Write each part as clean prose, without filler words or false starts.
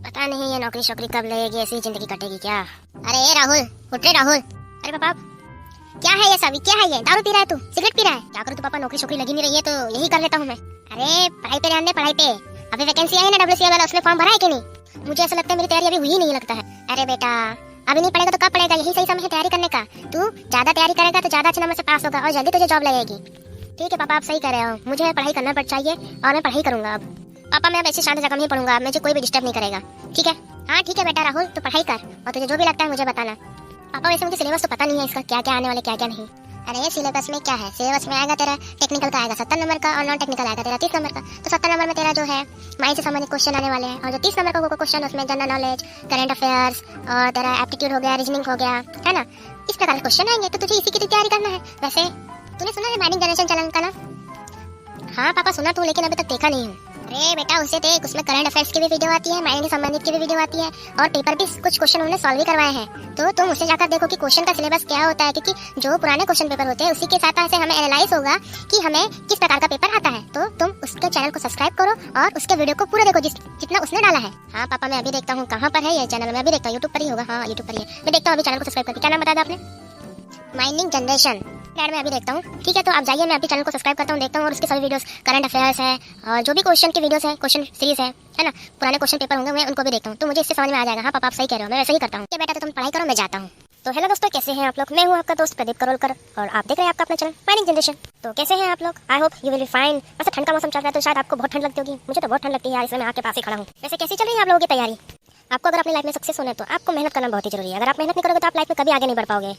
पता नहीं ये नौकरी शौकरी कब लगेगी, ऐसी जिंदगी कटेगी क्या। अरे राहुल, उठ रे राहुल। अरे पापा क्या है ये सभी, क्या है ये? दारू पी रहा है तू, सिगरेट पी रहा है? क्या करूं तो पापा, नौकरी शौकरी लगी नहीं रही है तो यही कर लेता हूँ मैं। अरे पढ़ाई पे ध्यान दे, पढ़ाई पे। अभी वैकेंसी आई है ना WCL वाला, उसमें फॉर्म भरा है कि नहीं? मुझे ऐसा लगता है मेरी तैयारी अभी हुई नहीं लगता है। अरे बेटा अभी नहीं पढ़ेगा तो कब पढ़ेगा, यही सही समय है तैयारी करने का। तू ज्यादा तैयारी करेगा तो ज्यादा अच्छे नंबर से पास होगा और जल्दी तुझे जॉब लगेगी। ठीक है पापा, आप सही कर रहे हो, मुझे पढ़ाई करना पड़ चाहिए और मैं पढ़ाई करूंगा अब। पापा मैं अब ऐसी शांत जगह में ही पढ़ूंगा, मुझे कोई भी डिस्टर्ब नहीं करेगा, ठीक है? हाँ ठीक है बेटा राहुल, तो पढ़ाई कर और तुझे जो भी लगता है मुझे बताना। पापा वैसे मुझे सिलेबस तो पता नहीं है इसका, क्या क्या आने वाले क्या क्या नहीं। अरे सिलेबस में क्या है, सिलेबस में आएगा तेरा टेक्निकल का आएगा 70 नंबर का और नॉन टेक्निकल आएगा तेरा 30 नंबर का। तो 70 नंबर में तेरा जो है माइंड से संबंधित क्वेश्चन आने वाले हैं और जो 30 नंबर का वो क्वेश्चन उसमें जनरल नॉलेज, करंट अफेयर्स और तेरा एप्टीट्यूड हो गया, रीजनिंग हो गया, है ना? इस प्रकार के क्वेश्चन आएंगे तो तुझे इसी की तैयारी करना है। वैसे तूने सुना है माइनिंग जनरेशन चैनल का नाम? हाँ पापा सुना तू, लेकिन अभी तक देखा नहीं हूँ। अरे बेटा उसे देख, उसमें करंट अफेयर्स की भी वीडियो आती है, माइनिंग से संबंधित की भी वीडियो आती है और पेपर भी कुछ क्वेश्चन उन्होंने सॉल्व भी करवाए हैं। तो तुम उससे जाकर देखो कि क्वेश्चन का सिलेबस क्या होता है, क्योंकि जो पुराने क्वेश्चन पेपर होते हैं उसी के साथ से हमें एनालाइज होगा कि हमें किस प्रकार का पेपर आता है। तो तुम उसके चैनल को सब्सक्राइब करो और उसके वीडियो को पूरा देखो जितना उसने डाला है। हाँ पापा मैं अभी देखता हूँ, कहाँ पर है ये चैनल, मैं अभी देखता हूँ, यूट्यूब पर ही होगा। हाँ यूट्यूब पर ही है, मैं देखता हूँ अभी चैनल को सब्सक्राइब करके। क्या नाम बताया आपने? Mining generation. मैं अभी देखता हूँ, ठीक है? तो आप जाइए, मैं अभी चैनल को सब्सक्राइब करता हूँ, देखता हूँ और उसके सभी वीडियोस, करंट अफेयर्स है और जो भी क्वेश्चन की वीडियोस है, क्वेश्चन सीरीज है ना, पुराने क्वेश्चन पेपर होंगे मैं उनको भी देखता हूँ, तो मुझे इससे समझ में आ जाएगा। हाँ पापा आप सही कह रहे हो, मैं वैसे ही करता हूँ। बेटा तो तुम पढ़ाई करो, मैं जाता हूँ। तो हेलो दोस्तों, कैसे हैं आप लोग? मैं हूँ आपका दोस्त प्रदीप करोलकर और आप देख रहे हैं आपका अपना चैनल माइनिंग जनरेशन। तो कैसे हैं आप लोग? I hope you will be fine. वैसे ठंड का मौसम चल रहा है तो शायद आपको बहुत ठंड लगती होगी, मुझे तो बहुत ठंड लगती है यार, इसलिए मैं आपके पास ही खड़ा हूँ। वैसे कैसी चल रही है आप लोगों की तैयारी? आपको अगर अपनी लाइफ में सक्सेस होना है तो आपको मेहनत करना बहुत ही जरूरी है। अगर आप मेहनत नहीं करोगे तो आप लाइफ में कभी आगे नहीं बढ़ पाओगे।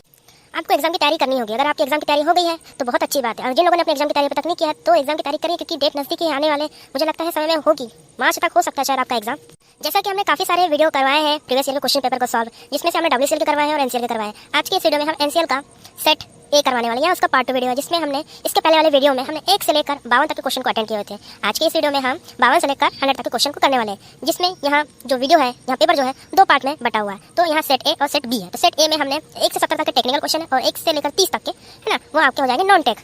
आपको एग्जाम की तैयारी करनी होगी। अगर आपकी एग्जाम की तैयारी हो गई है तो बहुत अच्छी बात है, और जिन लोगों ने अपने एग्जाम की तैयारी अब तक नहीं किया है तो एग्जाम की तैयारी करिए, क्योंकि डेट नजदीक ही आने वाले, मुझे लगता है समय में होगी, मार्च तक हो सकता है शायद आपका एग्जाम। जैसा कि हमने काफी सारे वीडियो करवाए हैं प्रीवियस ईयर के क्वेश्चन पेपर को सॉल्व, जिसमें से हमने WCL के करवाए हैं और NCL के करवाए हैं। आज के इस वीडियो में हम NCL का सेट ए करवाने वाले हैं, उसका पार्ट 2 वीडियो है, जिसमें हमने इसके पहले वाले वीडियो में हमने 1 से लेकर 52 तक के क्वेश्चन को अटेंड किए हुए थे। आज के इस वीडियो में हम 52 से लेकर 100 तक के क्वेश्चन को करने वाले हैं, जिसमें यहाँ जो वीडियो है, यहाँ पेपर जो है 2 पार्ट में बटा हुआ है। तो यहाँ सेट ए और सेट बी है। तो सेट ए में हमने 1 से 70 तक के टेक्निकल क्वेश्चन है और 1 से लेकर 30 तक के, है ना, वो आपके हो जाएंगे नॉन टेक।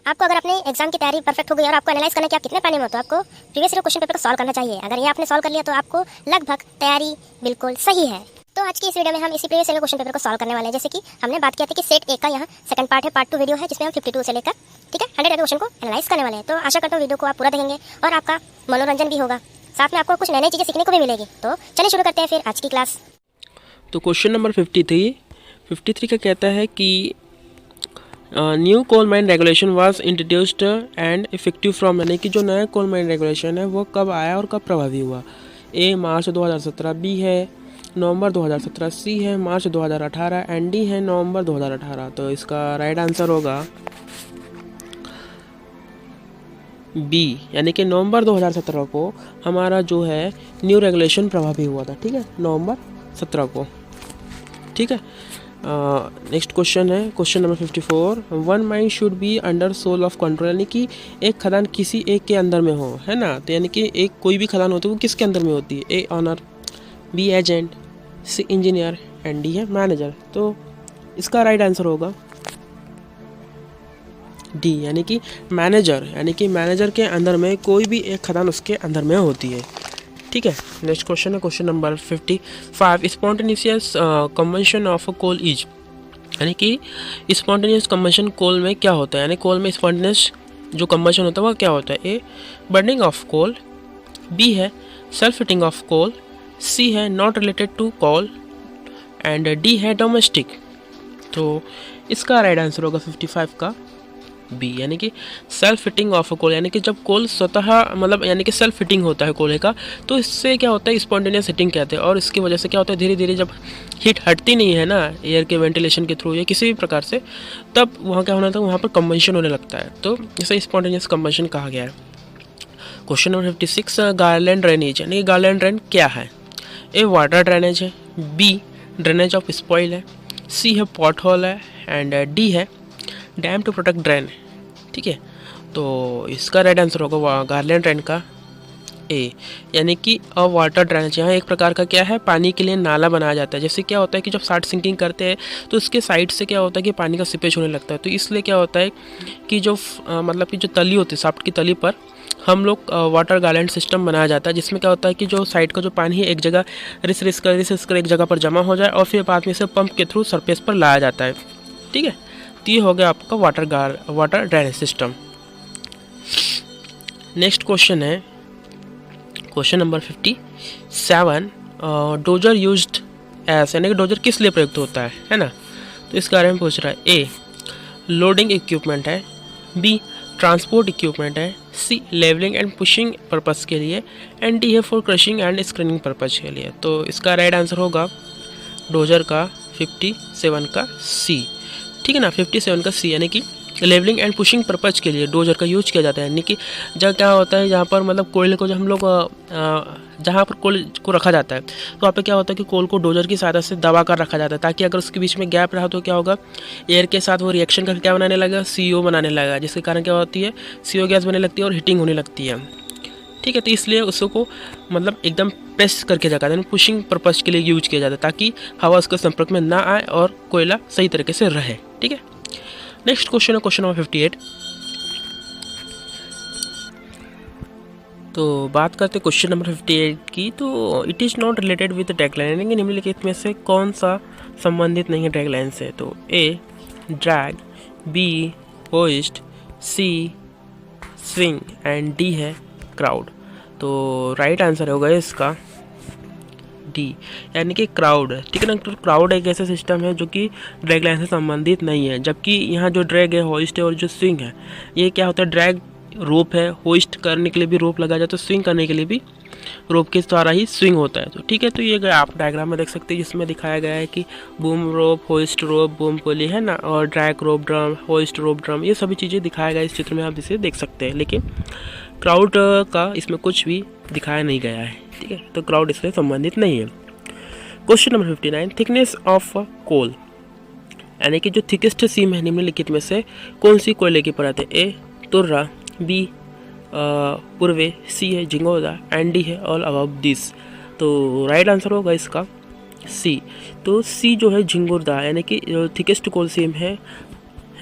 आपको अगर अपने एग्जाम की तैयारी परफेक्ट हो गई और आपको एनालाइज करना कि आप कितने पानी में हो, तो आपको प्रीवियस ईयर क्वेश्चन पेपर को सॉल्व करना चाहिए। अगर ये आपने सॉल्व कर लिया तो आपको लगभग तैयारी बिल्कुल सही है। तो आज की इस वीडियो में हम इसी प्रीवियस ईयर क्वेश्चन पेपर को सॉल्व करने वाले हैं। जैसे कि हमने बात किया था कि सेट ए का यहाँ सेकंड पार्ट है, पार्ट 2 वीडियो है, जिसमें हम 52 से लेकर, ठीक है, 100 तक क्वेश्चन को एनालाइज करने वाले हैं। तो आशा करता हूँ वीडियो को आप पूरा देखेंगे और आपका मनोरंजन भी होगा, साथ में आपको कुछ नई नई चीज़ें सीखने को भी मिलेगी। तो चलिए शुरू करते हैं फिर आज की क्लास। तो क्वेश्चन नंबर 53 का कहता है कि new coal mine regulation was introduced and effective from, यानी कि जो नया कोल माइन रेगुलेशन है वो कब आया और कब प्रभावी हुआ। ए मार्च 2017, बी है नवंबर 2017, सी है मार्च 2018 एंड डी है नवंबर 2018। तो इसका राइट आंसर होगा बी, यानी कि नवंबर 2017 को हमारा जो है न्यू रेगुलेशन प्रभावी हुआ था, ठीक है, नवंबर 17 को, ठीक है। नेक्स्ट क्वेश्चन है question number 54। One mind should be under sole of control, यानी कि एक खदान किसी एक के अंदर में हो, है ना। तो यानी कि एक कोई भी खदान होती है वो किसके अंदर में होती है? A honour, B agent, C engineer and D है मैनेजर। तो इसका राइट आंसर होगा डी, यानी कि मैनेजर, यानी कि मैनेजर के अंदर में कोई भी एक खदान उसके अंदर में होती है, ठीक है। नेक्स्ट क्वेश्चन है question number 55। Spontaneous combustion of a coal is, यानी कि स्पॉन्टेनियस कंबशन कोल में क्या होता है, यानी कोल में स्पॉन्टेनियस जो कंबशन होता है वो क्या होता है? A burning of coal, B है self heating of coal, C है not related to coal and D है डोमेस्टिक। तो इसका राइट आंसर होगा 55 का बी, यानी कि सेल्फ फिटिंग ऑफ कोल, यानी कि जब कोल स्वतः मतलब यानी कि सेल्फ फिटिंग होता है कोले का, तो इससे क्या होता है स्पॉन्टेनियस हीटिंग कहते हैं। और इसकी वजह से क्या होता है धीरे धीरे जब हीट हटती नहीं है ना एयर के वेंटिलेशन के थ्रू या किसी भी प्रकार से, तब वहाँ क्या होना था, वहाँ पर कंबशन होने लगता है। तो इसे स्पॉन्टेनियस कंबशन कहा गया है। Question number 56। गार्लैंड ड्रेनेज, यानी कि गार्लैंड ड्रेन क्या है? ए वाटर ड्रेनेज है, बी ड्रेनेज ऑफ स्पॉइल है, सी है पॉट होल है एंड डी है डैम टू प्रोटेक्ट ड्रेन, ठीक है। तो इसका राइट आंसर होगा गार्लैंड ड्रेन का ए, यानी कि अ वाटर ड्रेनेज। यहाँ एक प्रकार का क्या है, पानी के लिए नाला बनाया जाता है। जैसे क्या होता है कि जब शार्ट सिंकिंग करते हैं तो उसके साइड से क्या होता है कि पानी का सिपेज होने लगता है। तो इसलिए क्या होता है कि जो मतलब कि जो तली होती है शाफ्ट की तली पर हम लोग वाटर गार्डन सिस्टम बनाया जाता है, जिसमें क्या होता है कि जो साइड का जो पानी है एक जगह रिस कर एक जगह पर जमा हो जाए और फिर बाद में इसे पंप के थ्रू सरफेस पर लाया जाता है। ठीक है, तो ये हो गया आपका water drainage system. Next question है question number 57। Dozer used as, यानी कि डोजर किस लिए प्रयुक्त होता है ना, तो इस बारे में पूछ रहा है। ए लोडिंग इक्विपमेंट है, बी ट्रांसपोर्ट इक्विपमेंट है, सी लेवलिंग एंड पुशिंग पर्पस के लिए, एंड डी है for crushing and screening purpose के लिए। तो इसका राइट आंसर होगा डोजर का 57 का सी। ठीक है ना, 57 का सी, यानी कि लेवलिंग एंड पुशिंग पर्पज के लिए डोजर का यूज किया जाता है। यानी कि जब क्या होता है, जहाँ पर मतलब कोयले को जब हम लोग जहाँ पर कोल को रखा जाता है, तो वहाँ पे क्या होता है कि कोल को डोजर की सहायता से दबा कर रखा जाता है, ताकि अगर उसके बीच में गैप रहा तो क्या होगा, एयर के साथ वो रिएक्शन करके क्या बनाने लगेगा, CO बनाने लगेगा, जिसके कारण क्या होती है, CO गैस बनने लगती है और हीटिंग होने लगती है। ठीक है, तो इसलिए उसको मतलब एकदम प्रेस करके रखा जाता है, पुशिंग पर्पज के लिए यूज किया जाता है, ताकि हवा उसके संपर्क में ना आए और कोयला सही तरीके से रहे। ठीक है, नेक्स्ट क्वेश्चन है क्वेश्चन नंबर 58। तो बात करते हैं क्वेश्चन नंबर 58 की। तो it is not related with tagline, यानी कि निम्नलिखित में से कौन सा संबंधित नहीं है टैगलाइन से। तो A drag, B hoist, C swing and D है क्राउड। तो राइट आंसर होगा इसका डी, यानी कि क्राउड। ठीक है ना, तो क्राउड एक ऐसा सिस्टम है जो कि ड्रैग लाइन से संबंधित नहीं है, जबकि यहाँ जो ड्रैग है, होइस्ट है और जो स्विंग है, ये क्या होता है, ड्रैग रोप है, होइस्ट करने के लिए भी रोप लगा जाता है, तो स्विंग करने के लिए भी रोप के द्वारा ही स्विंग होता है। तो ठीक है, तो ये आप डायग्राम में देख सकते हैं, जिसमें दिखाया गया है कि बूम रोप, होइस्ट रोप, बूम पुली है ना, और ड्रैग रोप ड्रम, होइस्ट रोप ड्रम, ये सभी चीज़ें दिखाया गया इस चित्र में, आप इसे देख सकते हैं। लेकिन क्राउड का इसमें कुछ भी दिखाया नहीं गया है। ठीक है, तो क्राउड इससे संबंधित नहीं है। Question number 59। Thickness of coal, यानी कि जो थिकेस्ट सीम है निम्नलिखित में से कौन सी कोयले की परत है। ए तुर्रा, बी पूर्वे, सी है झिंगोरा एंड डी है ऑल अबव दिस। तो राइट आंसर होगा इसका सी। तो सी जो है झिंगुरदा, यानी कि जो थिकेस्ट कोल सीम है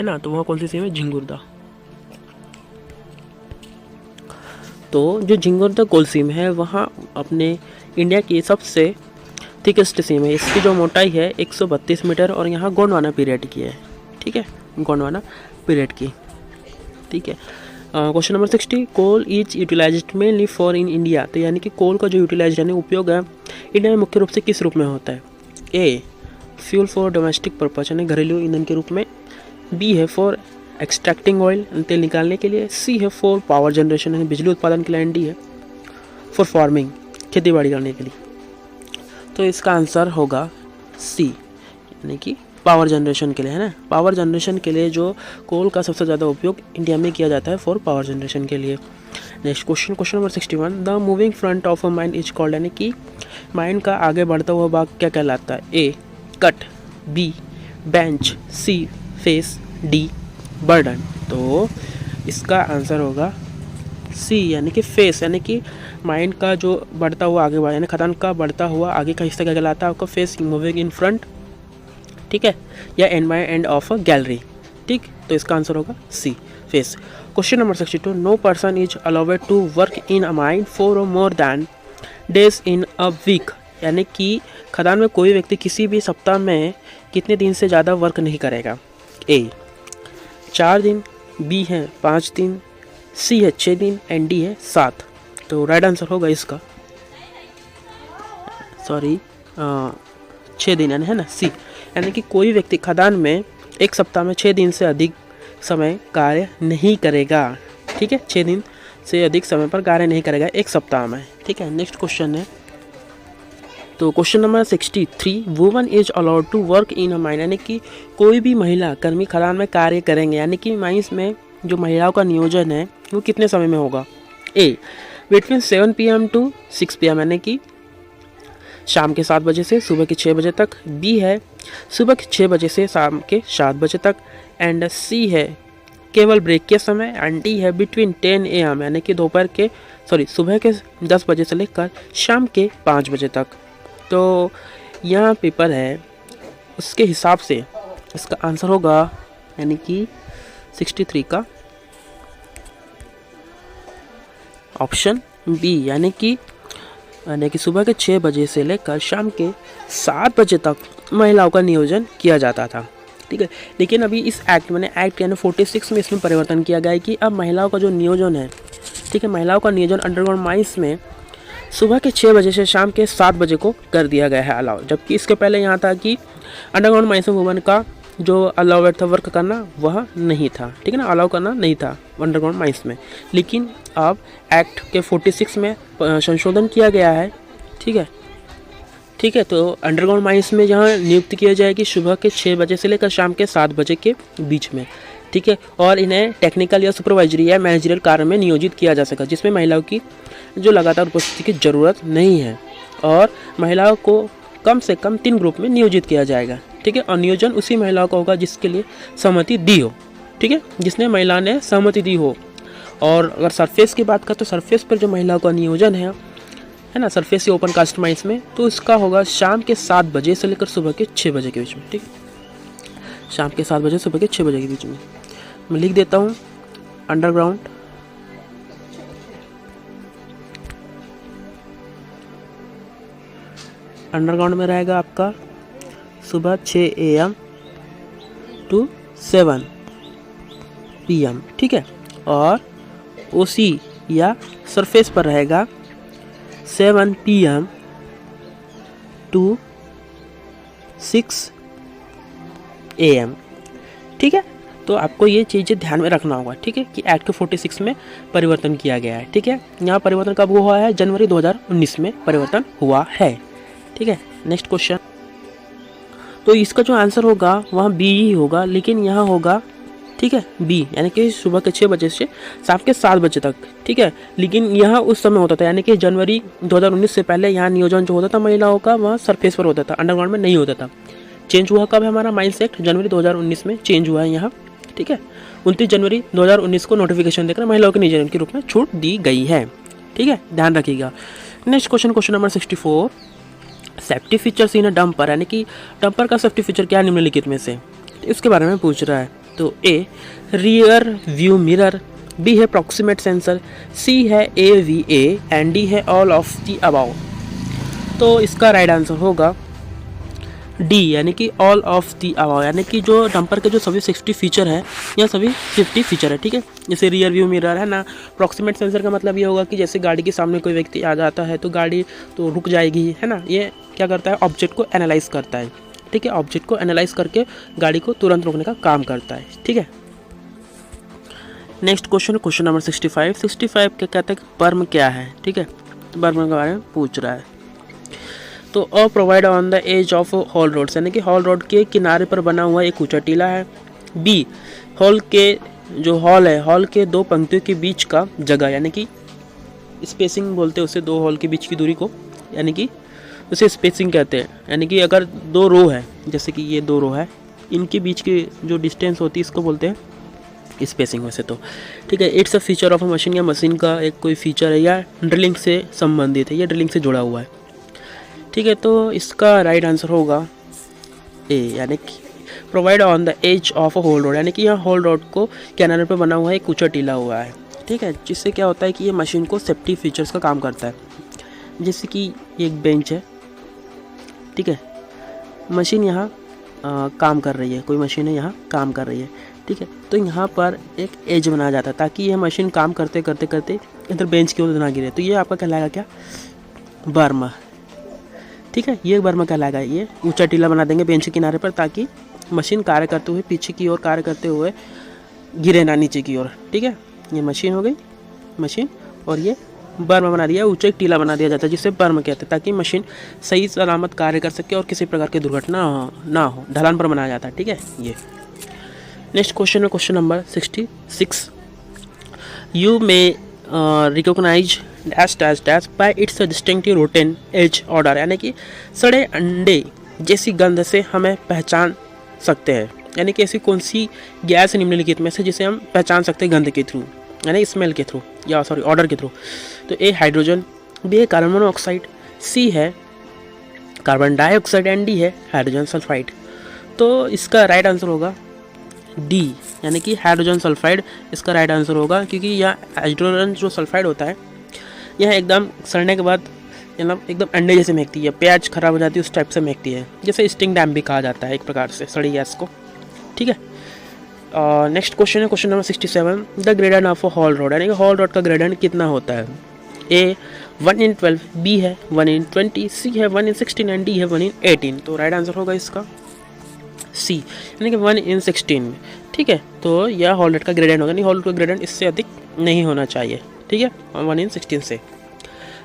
ना, तो वहाँ कौन सी सीम है, झिंगुरदा। तो जो झिंगुरदा कोल सीम है वहाँ अपने इंडिया की सबसे थिकेस्ट सीम है। इसकी जो मोटाई है 132 मीटर और यहाँ गोंडवाना पीरियड की है। ठीक है, गोंडवाना पीरियड की। ठीक है, question number 60। Coal is utilised mainly for in India, तो यानी कि कोल का जो यूटिलाइज यानी उपयोग है इंडिया में मुख्य रूप से किस रूप में होता है। A fuel for domestic purpose, यानी घरेलू ईंधन के रूप में, बी है फॉर एक्सट्रैक्टिंग ऑयल, तेल निकालने के लिए, सी है फॉर पावर जनरेशन, यानी बिजली उत्पादन के लिए, एंड डी है फॉर फार्मिंग, खेती बाड़ी करने के लिए। तो इसका आंसर होगा सी, यानी कि पावर जनरेशन के लिए, है ना। पावर जनरेशन के लिए जो कोल का सबसे ज़्यादा उपयोग इंडिया में किया जाता है फॉर पावर जनरेशन के लिए। Next question, question number 61। The moving front of a mine is called, यानी कि माइन का आगे बढ़ता हुआ भाग क्या कहलाता है। ए कट, बी बेंच, सी फेस, डी बर्डन। तो इसका आंसर होगा सी, यानी कि फेस, यानी कि माइंड का जो बढ़ता हुआ आगे बढ़ा, यानी खदान का बढ़ता हुआ आगे का हिस्सा क्या कहलाता है आपका, फेस, मूविंग इन फ्रंट। ठीक है, या and by end of a gallery. ठीक, तो इसका आंसर होगा C, face. Question number 62। No person is allowed to work in a mine for more than days in a week, यानी कि खदान में कोई व्यक्ति किसी भी सप्ताह में कितने दिन से ज़्यादा वर्क नहीं करेगा। ए 4 दिन, बी है 5 दिन, सी है 6 दिन एंड डी है 7। तो राइट आंसर होगा इसका 6 दिन, यानी है ना सी, यानी कि कोई व्यक्ति खदान में एक सप्ताह में 6 दिन से अधिक समय कार्य नहीं करेगा। ठीक है, 6 दिन से अधिक समय पर कार्य नहीं करेगा एक सप्ताह में। ठीक है, नेक्स्ट क्वेश्चन है, तो question number 63। Woman is allowed to work in a mine, यानी कि कोई भी महिला कर्मी खदान में कार्य करेंगे, यानी कि माइंस में जो महिलाओं का नियोजन है वो कितने समय में होगा। ए बिटवीन 7 PM टू 6 PM, यानी कि शाम के 7 बजे से सुबह के 6 बजे तक, बी है सुबह के 6 बजे से शाम के 7 बजे तक, एंड सी है केवल ब्रेक के समय, एंड डी है बिटवीन 10 AM, यानी कि सुबह के 10 बजे से लेकर शाम के 5 बजे तक। तो यहाँ पेपर है, उसके हिसाब से इसका आंसर होगा यानी कि 63 का ऑप्शन बी यानी कि सुबह के 6 बजे से लेकर शाम के 7 बजे तक महिलाओं का नियोजन किया जाता था। ठीक है, लेकिन अभी इस एक्ट यानी 46 में इसमें परिवर्तन किया गया है कि अब महिलाओं का जो नियोजन है, ठीक है, महिलाओं का नियोजन अंडरग्राउंड माइंस में सुबह के 6 बजे से शाम के 7 बजे को कर दिया गया है अलाउ। जबकि इसके पहले यहाँ था कि अंडरग्राउंड माइंस में वुमन का जो अलाउड था वर्क करना वह नहीं था, ठीक है ना, अलाउ करना नहीं था अंडरग्राउंड माइंस में। लेकिन अब एक्ट के 46 में संशोधन किया गया है। ठीक है, ठीक है, तो अंडरग्राउंड माइंस में जहाँ नियुक्त किया जाएगी सुबह के 6 बजे से लेकर शाम के 7 बजे के बीच में। ठीक है, और इन्हें टेक्निकल या सुपरवाइजरी या मैनेजरियल कार्य में नियोजित किया जा सका, जिसमें महिलाओं की जो लगातार उपस्थिति की ज़रूरत नहीं है, और महिलाओं को कम से कम 3 ग्रुप में नियोजित किया जाएगा। ठीक है, और नियोजन उसी महिलाओं का होगा जिसके लिए सहमति दी हो। ठीक है, जिसने महिला ने सहमति दी हो। और अगर सरफेस की बात करें तो सरफेस पर जो महिलाओं का नियोजन है ना, सरफेस या ओपन कास्ट माइंस में, तो इसका होगा शाम के 7 बजे से लेकर सुबह के 6 बजे के बीच में। ठीक है, शाम के 7 बजे सुबह के 6 बजे के बीच में। मैं लिख देता हूँ अंडरग्राउंड में रहेगा आपका सुबह 6 AM टू 7 PM। ठीक है, और ओसी या सरफेस पर रहेगा 7 PM टू 6 AM। ठीक है, तो आपको ये चीज़ें ध्यान में रखना होगा। ठीक है, कि एक्ट के 46 में परिवर्तन किया गया है। ठीक है, यहाँ परिवर्तन कब हुआ है? जनवरी 2019 में परिवर्तन हुआ है। ठीक है, नेक्स्ट क्वेश्चन। तो इसका जो आंसर होगा वहाँ बी ही होगा, लेकिन यहाँ होगा, ठीक है, बी, यानी कि सुबह के 6 बजे से शाम के 7 बजे तक। ठीक है, लेकिन यहाँ उस समय होता था, यानी कि जनवरी 2019 से पहले यहाँ नियोजन जो होता था महिलाओं का वहाँ सरफेस पर होता था, अंडरग्राउंड में नहीं होता था। चेंज हुआ कब है? हमारा माइंस एक्ट जनवरी 2019 में चेंज हुआ है यहाँ। ठीक है, 29 जनवरी 2019 को नोटिफिकेशन देकर महिलाओं के नियोजन के रूप में छूट दी गई है। ठीक है, ध्यान रखिएगा। Next question, question number 64। Safety features in a dumper, यानी कि डंपर का सेफ्टी फीचर क्या निम्नलिखित में से, इसके बारे में पूछ रहा है। तो ए रियर व्यू मिरर, बी है प्रॉक्सिमेट सेंसर, सी है AVA एंड डी है ऑल ऑफ द अबाउ। तो इसका राइट आंसर होगा डी, यानी कि ऑल ऑफ द अबाउ, यानी कि जो डंपर के जो सभी 60 फीचर है या सभी 50 फीचर है। ठीक है, जैसे रियर व्यू मिरर है ना, प्रॉक्सिमेट सेंसर का मतलब ये होगा कि जैसे गाड़ी के सामने कोई व्यक्ति आ जाता है तो गाड़ी तो रुक जाएगी, है ना। ये क्या करता है? ऑब्जेक्ट को एनालाइज करता है। ठीक है, ऑब्जेक्ट को एनालाइज करके गाड़ी को तुरंत रोकने का काम करता है। ठीक है, नेक्स्ट क्वेश्चन, क्वेश्चन नंबर 65। 65 क्या कहते हैं? बर्म क्या है? ठीक है, बर्म के बारे में पूछ रहा है। तो a provide on the edge of hall road, यानी कि हॉल रोड के किनारे पर बना हुआ एक ऊंचा टीला है। बी हॉल के जो हॉल है, हॉल के 2 पंक्तियों के बीच का जगह, यानी कि स्पेसिंग बोलते हैं उसे, 2 हॉल के बीच की दूरी को, यानी कि उसे स्पेसिंग कहते हैं। यानी कि अगर 2 रो है, जैसे कि ये 2 रो है, इनके बीच की जो डिस्टेंस होती है इसको बोलते हैं स्पेसिंग वैसे तो। ठीक है, it's a feature of a machine, या मशीन का एक कोई फीचर है या ड्रिलिंग से संबंधित है, या ड्रिलिंग से जुड़ा हुआ है। ठीक है, तो इसका राइट आंसर होगा ए, यानी कि provide on the edge of a haul road, यानी कि यहाँ होल रोड को किनारे पर बना हुआ है, एक ऊंचा टीला हुआ है। ठीक है, जिससे क्या होता है कि ये मशीन को सेफ्टी फीचर्स का काम करता है। जैसे कि एक बेंच है, ठीक है, मशीन यहाँ काम कर रही है, कोई मशीन है यहाँ काम कर रही है। ठीक है, तो यहाँ पर एक एज बनाया जाता है ताकि यह मशीन काम करते करते करते इधर बेंच की ओर ना गिरे। तो ये आपका कहलाएगा क्या? बर्म। ठीक है, ये बर्म कहलाएगा। ये ऊंचा टीला बना देंगे बेंच के किनारे पर ताकि मशीन कार्य करते हुए पीछे की ओर कार्य करते हुए गिरे ना नीचे की ओर। ठीक है, ये मशीन हो गई मशीन, और ये बर्म बना दिया, ऊंचा एक टीला बना दिया जाता है जिसे बर्म कहते हैं, ताकि मशीन सही सलामत कार्य कर सके और किसी प्रकार की दुर्घटना ना हो। ढलान पर बनाया जाता है। ठीक है, ये नेक्स्ट क्वेश्चन है, question number 66। You may recognise dash dash dash by its distinctive rotten egg odour, यानी कि सड़े अंडे जैसी गंध से हमें पहचान सकते हैं। यानी कि ऐसी कौन सी गैस निम्नलिखित में से जिसे हम पहचान सकते हैं गंध के थ्रू, यानी स्मेल के थ्रू, या सॉरी ऑर्डर के थ्रू। तो ए हाइड्रोजन, बी है कार्बन मोनोऑक्साइड, सी है कार्बन डाइऑक्साइड एंड डी है हाइड्रोजन सल्फाइड। तो इसका राइट आंसर होगा डी, यानी कि हाइड्रोजन सल्फाइड इसका राइट आंसर होगा, क्योंकि यह हाइड्रोजन जो सल्फाइड होता है यह एकदम सड़ने के बाद मतलब एकदम अंडे जैसे महकती है, प्याज खराब हो जाती है उस टाइप से महकती है, जैसे स्टिंग डैम भी कहा जाता है एक प्रकार से सड़ी गैस को। ठीक है, नेक्स्ट क्वेश्चन है question number 67, the gradient of a hall rod, यानी कि हॉल रॉड का ग्रेडेंट कितना होता है? ए 1/12, बी है 1/20, सी है 1/16 एंड डी है 1/18। तो राइट आंसर होगा इसका सी, यानी कि 1/16। ठीक है, तो यह हॉल रॉड का ग्रेडेंट होगा, नहीं हॉल रॉड का ग्रेडेंट इससे अधिक नहीं होना चाहिए। ठीक है, 1/16 से।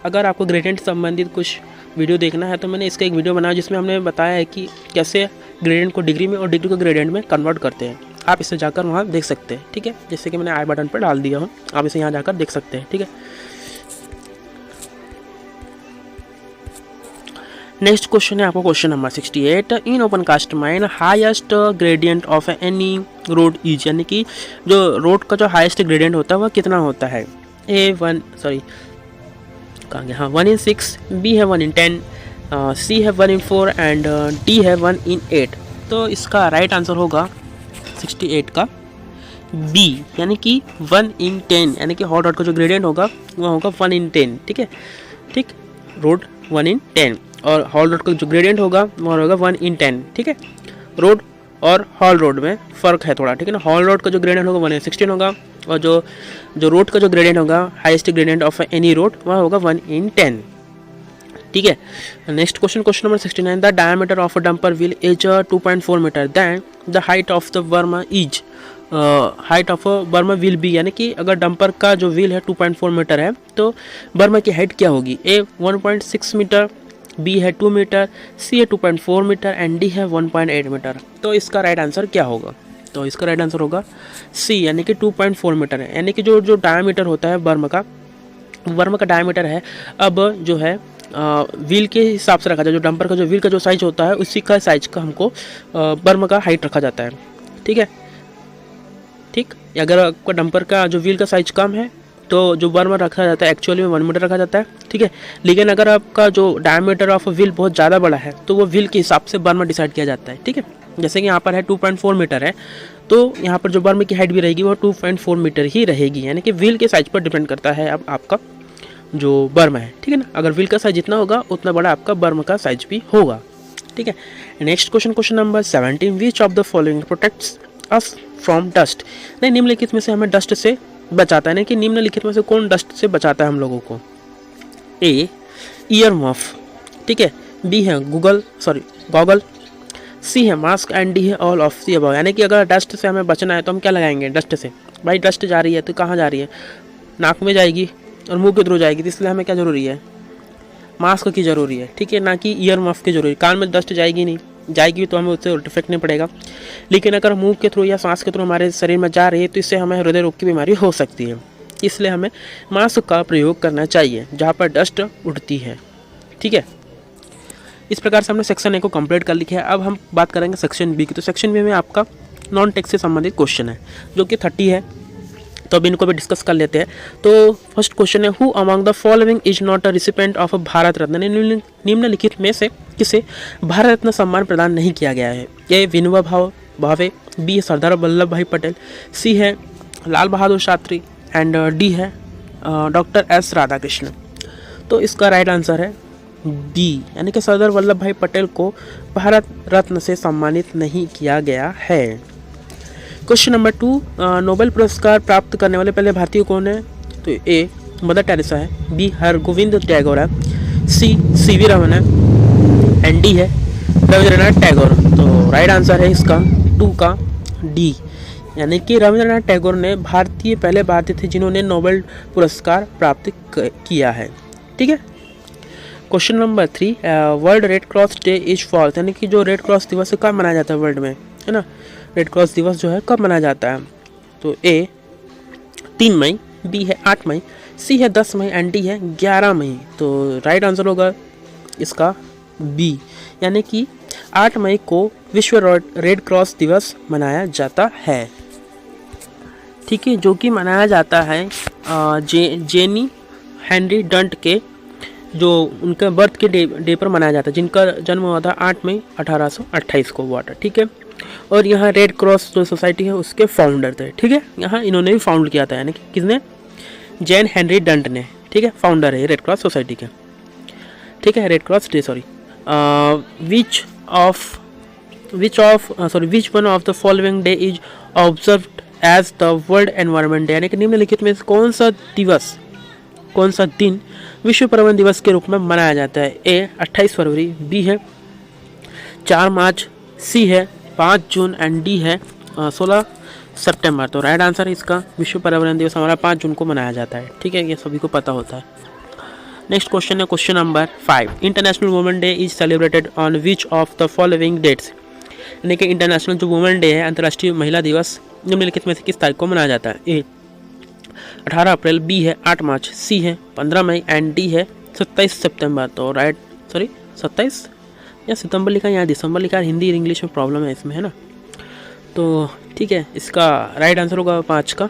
अगर आपको ग्रेडेंट संबंधित कुछ वीडियो देखना है तो मैंने इसका एक वीडियो बनाया जिसमें हमने बताया है कि कैसे ग्रेडेंट को डिग्री में और डिग्री को ग्रेडेंट में कन्वर्ट करते हैं। आप इसे जाकर वहाँ देख सकते हैं। ठीक है, जैसे कि मैंने आई बटन पर डाल दिया हूँ, आप इसे यहाँ जाकर देख सकते हैं। ठीक है, नेक्स्ट क्वेश्चन है आपको question number 68, in open cast mine highest gradient of any road is, यानी कि जो रोड का जो हाईएस्ट ग्रेडियंट होता है वह कितना होता है? ए 1/6, बी है 1/10, सी है 1/4 एंड डी है 1/8। तो इसका राइट आंसर होगा 68 का बी, यानी कि 1/10, यानी कि हॉट रॉड का जो ग्रेडियंट होगा वह होगा 1/10। ठीक है, ठीक, रोड 1/10 और हॉल रोड का जो ग्रेडियंट होगा वह होगा 1/10। ठीक है, रोड और हॉल रोड में फ़र्क है थोड़ा। ठीक है ना, हॉल रोड का जो ग्रेडियंट होगा 1/16 होगा और जो रोड का जो ग्रेडियंट होगा highest gradient of any road वह होगा 1/10। ठीक है, next question question number 69, the diameter of a dumper wheel is 2.4 metre, than the height of the berm is, height of berm wheel B, यानी कि अगर डंपर का जो व्हील है 2.4 मीटर है तो बर्मा की हाइट क्या होगी? ए 1.6 मीटर, बी है 2 मीटर, सी है 2.4 मीटर एंड डी है 1.8 मीटर। तो इसका राइट आंसर क्या होगा? तो इसका राइट आंसर होगा सी, यानी कि 2.4 मीटर है, यानी कि जो डायमीटर होता है बर्मा का डायमीटर है, अब जो है व्हील के हिसाब से रखा जाए, जो डंपर का जो व्हील का जो साइज होता है उसी का साइज का हमको बर्मा का हाइट रखा जाता है। ठीक है, ठीक, अगर आपका डंपर का जो व्हील का साइज कम है तो जो बर्मा रखा जाता है एक्चुअली में 1 मीटर रखा जाता है। ठीक है, लेकिन अगर आपका जो डायमीटर ऑफ व्हील बहुत ज़्यादा बड़ा है तो वो व्हील के हिसाब से बर्मा डिसाइड किया जाता है। ठीक है, जैसे कि यहाँ पर है 2.4 मीटर है तो यहाँ पर जो बर्मा की हाइट भी रहेगी वो 2.4 मीटर ही रहेगी, यानी कि व्हील के साइज पर डिपेंड करता है अब आपका जो बर्मा है। ठीक है ना, अगर व्हील का साइज जितना होगा उतना बड़ा आपका बर्मा का साइज भी होगा। ठीक है, next question question number 17, which of the following protects us from dust, नहीं निम्नलिखित में से हमें डस्ट से बचाता है, नहीं कि निम्नलिखित में से कौन डस्ट से बचाता है हम लोगों को? ए ईयर मफ, ठीक है, बी है गॉगल, सी है मास्क एंड डी है ऑल ऑफ दी अबव, यानी कि अगर डस्ट से हमें बचना है तो हम क्या लगाएंगे? डस्ट से। भाई डस्ट जा रही है तो कहाँ जा रही है? नाक में जाएगी और मुंह के थ्रू जाएगी, तो इसलिए हमें क्या ज़रूरी है? मास्क की ज़रूरी है। ठीक है, ना कि ईयर मफ की ज़रूरी। कान में डस्ट जाएगी नहीं, जाएगी तो हमें उससे इफेक्ट नहीं पड़ेगा, लेकिन अगर मुंह के थ्रू या सांस के थ्रू हमारे शरीर में जा रही है तो इससे हमें हृदय रोग की बीमारी हो सकती है, इसलिए हमें मास्क का प्रयोग करना चाहिए जहाँ पर डस्ट उड़ती है। ठीक है, इस प्रकार से हमने सेक्शन ए को कंप्लीट कर लिखा है। अब हम बात करेंगे सेक्शन बी की। तो सेक्शन बी में आपका नॉन टेक्स्ट से संबंधित क्वेश्चन है जो कि 30 है, तो अब इनको भी डिस्कस कर लेते हैं। तो फर्स्ट क्वेश्चन है, who among the following is not a recipient of a Bharat Ratna, निम्नलिखित में से किसे भारत रत्न सम्मान प्रदान नहीं किया गया है? ए विनोबा भावे, बी है सरदार वल्लभ भाई पटेल, सी है लाल बहादुर शास्त्री एंड डी है डॉक्टर एस राधाकृष्णन। तो इसका राइट आंसर है बी, यानी कि सरदार वल्लभ भाई पटेल को भारत रत्न से सम्मानित नहीं किया गया है। क्वेश्चन नंबर 2, नोबेल पुरस्कार प्राप्त करने वाले पहले भारतीय कौन है? तो ए मदर टेरेसा है, बी हरगोविंद टैगोर है, सी सी.वी. रमन है एंड डी है रविंद्रनाथ टैगोर। तो राइट आंसर है इसका 2 का डी, यानी कि रविंद्रनाथ टैगोर ने पहले भारतीय थे जिन्होंने नोबेल पुरस्कार प्राप्त किया है। ठीक है, question number 3, World Red Cross Day is falls, यानी कि जो रेड क्रॉस दिवस कब मनाया जाता है वर्ल्ड में, है ना, रेड क्रॉस दिवस जो है कब मनाया जाता है? तो ए 3 मई, बी है 8 मई, सी है 10 मई एंड डी है 11 मई। तो राइट आंसर होगा इसका बी, यानी कि 8 मई को विश्व रेड क्रॉस दिवस मनाया जाता है। ठीक है, जो कि मनाया जाता है जेनी हेनरी डंट के जो उनका बर्थ के डे पर मनाया जाता है, जिनका जन्म हुआ था 8 मई 1828 को हुआ था। ठीक है, और यहाँ रेड क्रॉस जो सोसाइटी है उसके फाउंडर थे। ठीक है, यहाँ इन्होंने भी फाउंड किया था, यानी कि किसने? जैन हेनरी डंट ने। ठीक है, फाउंडर है रेड क्रॉस सोसाइटी के, ठीक है, Red Cross Day sorry. Which one of the following day is observed as the World Environment Day, यानी कि निम्नलिखित में कौन सा दिन विश्व पर्यावरण दिवस के रूप में मनाया जाता है? ए 28 फरवरी, बी है 4 मार्च, सी है 5 जून एंड डी है 16 सितंबर। तो राइट आंसर है इसका विश्व पर्यावरण दिवस हमारा 5 जून को मनाया जाता है, ठीक है, ये सभी को पता होता है। नेक्स्ट क्वेश्चन है question number 5, International Women Day is celebrated on which of the following dates, यानी कि इंटरनेशनल जो वुमेन डे है, अंतर्राष्ट्रीय महिला दिवस, निम्नलिखित में से किस तारीख को मनाया जाता है? ए 18 अप्रैल, बी है 8 मार्च, सी है 15 मई एंड डी है 27 सितंबर। तो 27 या सितंबर लिखा है, यहाँ दिसंबर लिखा है, हिंदी और इंग्लिश में प्रॉब्लम है इसमें, है ना। तो ठीक है, इसका राइट आंसर होगा 5 का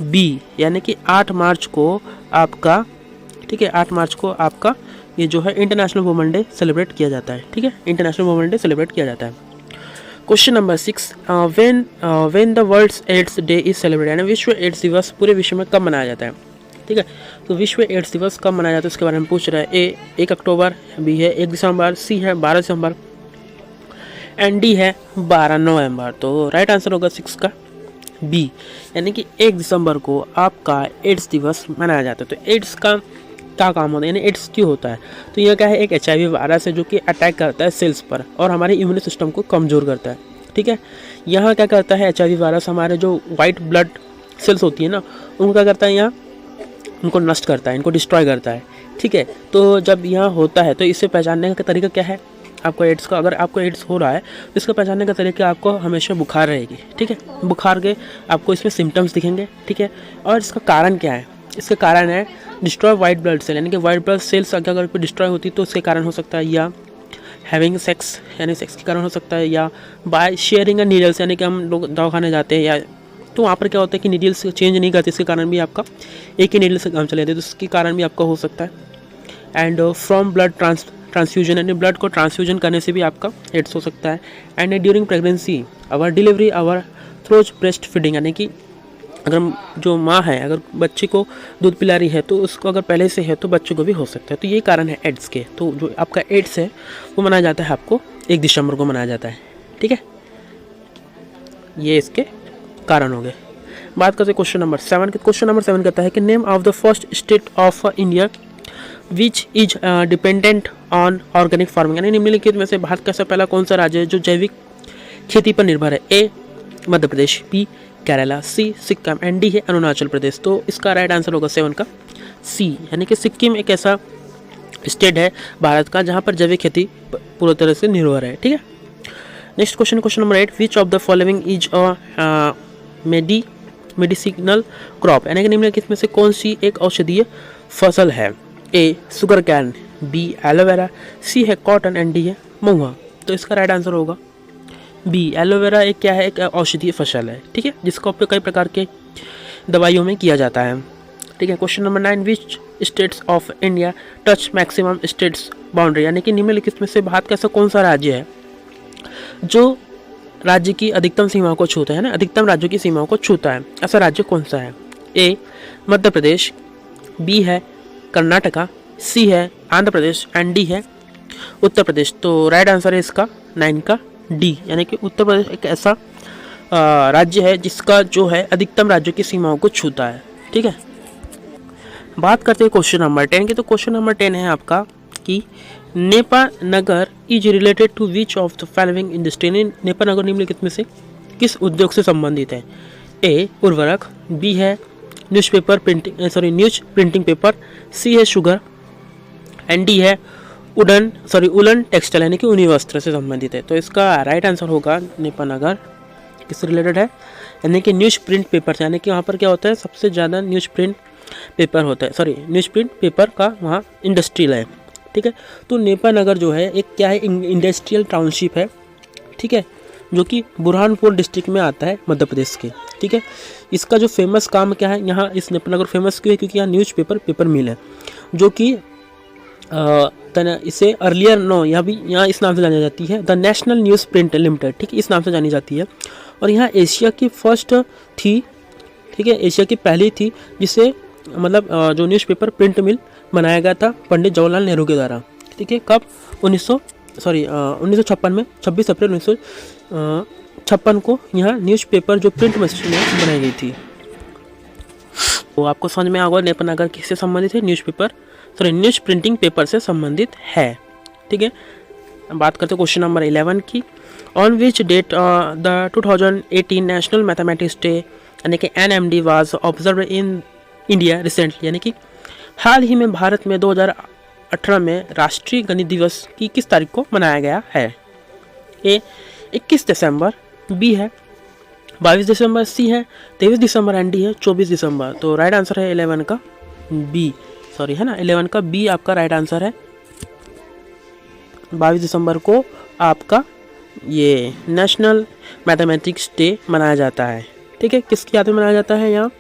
बी, यानी कि 8 मार्च को आपका, ठीक है, 8 मार्च को आपका ये जो है इंटरनेशनल वुमेन डे सेलिब्रेट किया जाता है, ठीक है, इंटरनेशनल वुमेन डे सेलिब्रेट किया जाता है। Question number 6, when the World's AIDS Day is celebrate, यानी विश्व एड्स दिवस पूरे विश्व में कब मनाया जाता है? ठीक है, तो विश्व एड्स दिवस कब मनाया जाता है उसके बारे में पूछ रहा है। ए 1 अक्टूबर, बी है 1 दिसंबर, सी है 12 दिसंबर एंड डी है 12 नवंबर। तो राइट आंसर होगा 6 का बी, यानी कि 1 दिसंबर को आपका एड्स दिवस मनाया जाता है। तो एड्स का क्या काम होता है, यानी एड्स क्यों होता है? तो यह क्या है, एक HIV वायरस है जो कि अटैक करता है सेल्स पर और हमारे इम्यून सिस्टम को कमज़ोर करता है, ठीक है। यहाँ क्या करता है HIV वायरस, हमारे जो वाइट ब्लड सेल्स होती है ना, उनको क्या करता है, यहाँ उनको नष्ट करता है, इनको डिस्ट्रॉय करता है, ठीक है। तो जब यहाँ होता है तो इसे पहचानने का तरीका क्या है आपको एड्स का? अगर आपको एड्स हो रहा है तो इसको पहचानने का तरीका आपको हमेशा बुखार रहेगी, ठीक है, बुखार के आपको इसमें सिम्टम्स दिखेंगे, ठीक है। और इसका कारण क्या है? इसका कारण है डिस्ट्रॉय वाइट ब्लड सेल, यानी कि वाइट ब्लड सेल्स अगर कोई डिस्ट्रॉय होती है तो उसके कारण हो सकता है, या हैविंग सेक्स यानी सेक्स के कारण हो सकता है, या बाय शेयरिंग अ नीडल्स, यानी कि हम लोग दवाखाने जाते हैं या तो वहाँ पर क्या होता है कि नीडल्स चेंज नहीं करते, इसके कारण भी आपका एक ही नीडल से काम चले जाते, तो उसके कारण भी आपका हो सकता है। एंड फ्रॉम ब्लड ट्रांसफ्यूजन, यानी ब्लड को ट्रांसफ्यूजन करने से भी आपका एड्स हो सकता है। And during pregnancy, or delivery, or through breast feeding, यानी कि अगर जो माँ है अगर बच्चे को दूध पिला रही है तो उसको अगर पहले से है तो बच्चों को भी हो सकता है। तो ये कारण है एड्स के। तो जो आपका एड्स है वो मनाया जाता है आपको 1 दिसंबर को मनाया जाता है, ठीक है, ये इसके कारण हो गए। बात करते हैं क्वेश्चन नंबर 7 के। क्वेश्चन नंबर 7 कहता है कि name of the first state of India which is dependent on organic farming, यानी निम्नलिखित में से भारत का पहला कौन सा राज्य है जो जैविक खेती पर निर्भर है? A Madhya Pradesh, B Kerala, C Sikkim and D है अरुणाचल प्रदेश। तो इसका राइट आंसर होगा 7 का सी, यानी कि सिक्किम एक ऐसा स्टेट है भारत का जहाँ पर जैविक खेती पूरी तरह से निर्भर है, ठीक है। Next question number 8, which of the following is a medicinal crop, यानी कि निम्नलिखित में से कौन सी एक औषधीय फसल है? ए शुगर कैन, बी एलोवेरा, सी है कॉटन एंड डी है महुआ। तो इसका राइट आंसर होगा बी, एलोवेरा एक क्या है, एक औषधीय फसल है, ठीक है, जिसका उपयोग कई प्रकार के दवाइयों में किया जाता है, ठीक है। Question number 9, which states of India touch maximum states boundary, यानी कि निम्नलिखित में से भारत का ऐसा कौन सा राज्य है जो राज्य की अधिकतम सीमाओं को छूता है ना, अधिकतम राज्यों की सीमाओं को छूता है, ऐसा राज्य कौन सा है? ए मध्य प्रदेश, बी है कर्नाटका, सी है आंध्र प्रदेश एंड डी है उत्तर प्रदेश। तो राइट आंसर है इसका 9 का डी, यानी कि उत्तर प्रदेश एक ऐसा राज्य है जिसका जो है अधिकतम राज्यों की सीमाओं को छूता है, ठीक है। बात करते हैं क्वेश्चन नंबर 10 की। तो क्वेश्चन नंबर 10 है आपका कि Nepanagar is related to which of the following industry, Nepanagar निम्नलिखित में से किस उद्योग से संबंधित है? ए उर्वरक, बी है न्यूज प्रिंटिंग पेपर, सी है शुगर एंड डी है उलन टेक्सटाइल, यानी कि ऊनी वस्त्र से संबंधित है। तो इसका राइट आंसर होगा नेपानगर किससे रिलेटेड है, यानी कि न्यूज प्रिंट पेपर से, यानी कि वहाँ पर क्या होता है सबसे ज़्यादा न्यूज प्रिंट पेपर होता है, न्यूज प्रिंट पेपर का वहाँ इंडस्ट्रियल है, ठीक है। तो नेपानगर जो है एक क्या है इंडस्ट्रियल टाउनशिप है, ठीक है, जो कि बुरहानपुर डिस्ट्रिक्ट में आता है मध्य प्रदेश के, ठीक है। इसका जो फेमस काम क्या है, यहाँ इस नेपानगर फेमस क्यों है क्योंकि यहाँ न्यूज पेपर मिल है, जो कि इसे अर्लियर यहाँ इस नाम से जानी जाती है, the national news print limited, ठीक है, इस नाम से जानी जाती है। और यहाँ एशिया की फर्स्ट थी, ठीक है, एशिया की पहली थी जिसे मतलब जो न्यूज़पेपर प्रिंट मिल बनाया गया था पंडित जवाहरलाल नेहरू के द्वारा, ठीक है। कब? 1956 में 26 अप्रैल 1956 को यहाँ न्यूज़पेपर जो प्रिंट मशीन है बनाई गई थी। तो आपको समझ में आ गया नेपन अगर किससे संबंधित है, न्यूज़ प्रिंटिंग पेपर से संबंधित है, ठीक है। बात करते हैं क्वेश्चन नंबर 11 की। On which date the 2018 national mathematics day यानी कि NMD was observed in India recently, यानी कि हाल ही में भारत में 2018 में राष्ट्रीय गणित दिवस की किस तारीख को मनाया गया है? ए 21 दिसंबर, बी है 22 दिसंबर, सी है 23 दिसंबर एंड डी है 24 दिसंबर। तो राइट आंसर है 11 का बी, सॉरी है ना, 11 का बी आपका राइट आंसर है। 22 दिसंबर को आपका ये नेशनल मैथमेटिक्स डे मनाया जाता है, ठीक है। किसकी याद में मनाया जाता है यहाँ,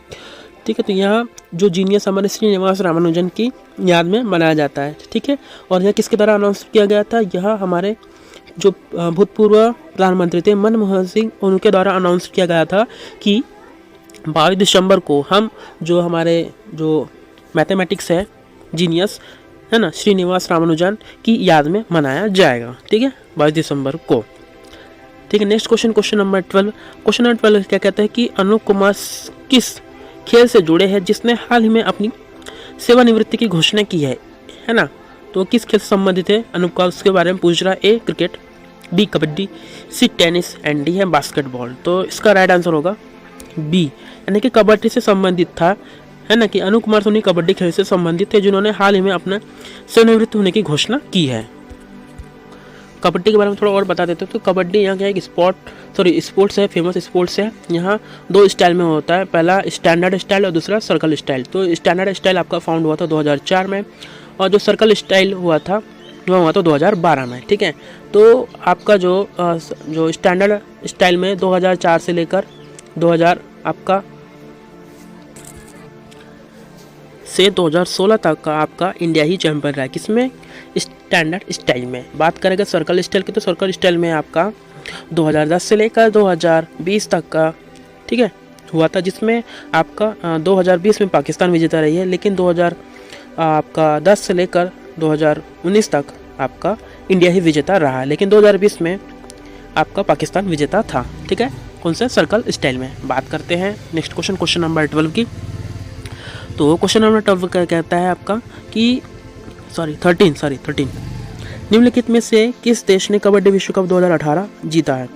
ठीक है। तो यहाँ जो जीनियस हमारे श्रीनिवास रामानुजन की याद में मनाया जाता है, ठीक है। और यह किसके द्वारा अनाउंस किया गया था? यह हमारे जो भूतपूर्व प्रधानमंत्री थे मनमोहन सिंह, उनके द्वारा अनाउंस किया गया था कि 22 दिसंबर को हम जो हमारे जो मैथमेटिक्स है जीनियस है ना श्रीनिवास रामानुजन की याद में मनाया जाएगा, ठीक है, 22 दिसंबर को, ठीक है। Next question number 12। Question number 12 क्या कहता है कि अनूप कुमार किस खेल से जुड़े हैं जिसने हाल ही में अपनी सेवानिवृत्ति की घोषणा की है ना। तो किस खेल से संबंधित है अनूप कुमार, उसके बारे में पूछ रहा है। A cricket, B kabaddi, C tennis and D है बास्केटबॉल। तो इसका राइट आंसर होगा बी, यानी कि कबड्डी से संबंधित था, है ना, कि अनूप कुमार सोनी कबड्डी खेल से संबंधित थे जिन्होंने हाल ही में अपना सेवानिवृत्त होने की घोषणा की है। कबड्डी के बारे में थोड़ा और बता देते हैं। तो कबड्डी यहाँ क्या है, स्पोर्ट्स है, फेमस स्पोर्ट्स है। यहाँ 2 स्टाइल में होता है, पहला स्टैंडर्ड स्टाइल और दूसरा सर्कल स्टाइल। तो स्टैंडर्ड स्टाइल आपका फाउंड हुआ था 2004 में और जो सर्कल स्टाइल हुआ था वह हुआ था 2012 में, ठीक है। तो आपका जो स्टैंडर्ड स्टाइल में 2004 से लेकर 2016 तक का आपका इंडिया ही चैंपियन रहा है। किसमें? स्टैंडर्ड स्टाइल में। बात करेंगे सर्कल स्टाइल की, तो सर्कल स्टाइल में आपका 2010 से लेकर 2020 तक का, ठीक है, हुआ था, जिसमें आपका 2020 में पाकिस्तान विजेता रही है, लेकिन 2010 से लेकर 2019 तक आपका इंडिया ही विजेता रहा, लेकिन 2020 में आपका पाकिस्तान विजेता था, ठीक है। कौन से? सर्कल स्टाइल में। बात करते हैं नेक्स्ट क्वेश्चन नंबर 12 की। तो क्वेश्चन नंबर 12 क्या कहता है आपका कि 13 निम्नलिखित में से किस देश ने कबड्डी विश्व कप 2018 जीता है?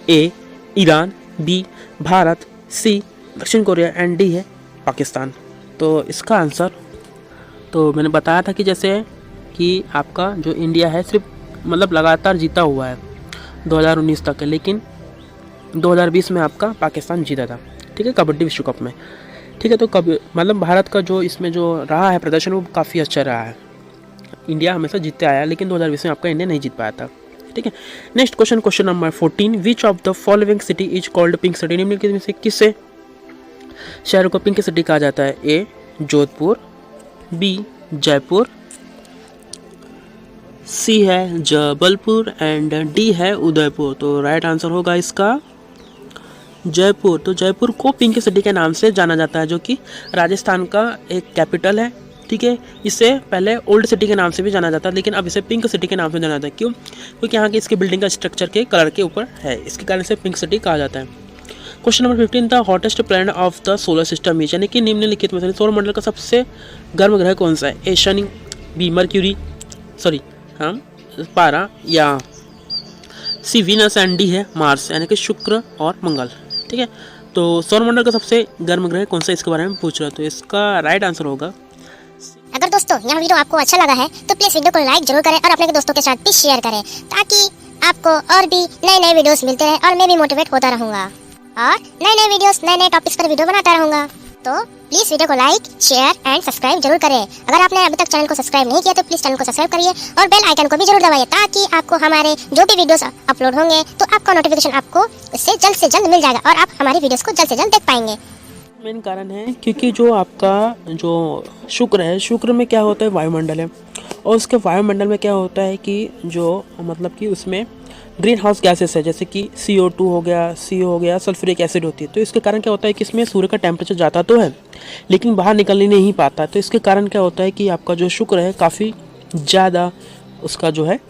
ए ईरान, बी भारत, सी दक्षिण कोरिया एंड डी है पाकिस्तान। तो इसका आंसर तो मैंने बताया था कि जैसे कि आपका जो इंडिया है सिर्फ मतलब लगातार जीता हुआ है 2019 तक, लेकिन 2020 में आपका पाकिस्तान जीता था, ठीक है, कबड्डी विश्व कप में, ठीक है। तो मतलब भारत का जो इसमें जो रहा है प्रदर्शन वो काफ़ी अच्छा रहा है। इंडिया हमेशा जीतते आया, लेकिन 2020 में आपका इंडिया नहीं जीत पाया था, ठीक है। Next question number 14। Which of the following city is called pink city? निम्नलिखित में से किसे शहर को पिंक सिटी कहा जाता है? ए जोधपुर, बी जयपुर, सी है जबलपुर एंड डी है उदयपुर। तो राइट आंसर होगा इसका जयपुर। तो जयपुर को पिंक सिटी के नाम से जाना जाता है, जो कि राजस्थान का एक कैपिटल है, ठीक है। इसे पहले ओल्ड सिटी के नाम से भी जाना जाता है, लेकिन अब इसे पिंक सिटी के नाम से जाना जाता है। क्यों? क्योंकि यहाँ की इसकी बिल्डिंग का स्ट्रक्चर के कलर के ऊपर है, इसके कारण से पिंक सिटी कहा जाता है। Question number 15। The hottest planet of the solar system is, यानी कि निम्नलिखित में से सौर मंडल का सबसे गर्म ग्रह कौन सा है? ए शनि, बी मर्क्यूरी, पारा, या सी वीनस एंड डी है मार्स, यानी कि शुक्र और मंगल, ठीक है। तो सौरमंडल का सबसे गर्म ग्रह कौन सा, इसके बारे में पूछ रहा है। तो इसका राइट आंसर होगा। अगर दोस्तों यह वीडियो आपको अच्छा लगा है तो प्लीज वीडियो को लाइक जरूर करें और अपने दोस्तों के साथ भी शेयर करें, ताकि आपको और भी नए वीडियोस मिलते रहे और मैं भी मोटिवेट होता रहूँगा और नए वीडियोस नए टॉपिक्स पर वीडियो बनाता रहूँगा। तो प्लीज वीडियो को लाइक शेयर एंड सब्सक्राइब जरूर करें। अगर आपने अभी तक चैनल को सब्सक्राइब नहीं किया तो प्लीज चैनल को सब्सक्राइब करिए और बेल आइकन को भी जरूर दबाइए, ताकि आपको हमारे जो भी वीडियोस अपलोड होंगे तो आपका नोटिफिकेशन आपको इससे जल्द मिल जाएगा और आप हमारी वीडियोस को जल्द से जल्द देख पाएंगे। मेन कारण है क्योंकि जो आपका जो शुक्र है, शुक्र में क्या होता है, वायुमंडल है, और उसके वायुमंडल में क्या होता है कि जो मतलब कि उसमें ग्रीन हाउस गैसेस है, जैसे कि CO2 हो गया, CO हो गया, सल्फ्यूरिक एसिड होती है। तो इसके कारण क्या होता है कि इसमें सूर्य का टेम्परेचर जाता तो है लेकिन बाहर निकलने नहीं पाता। तो इसके कारण क्या होता है कि आपका जो शुक्र है काफ़ी ज़्यादा उसका जो है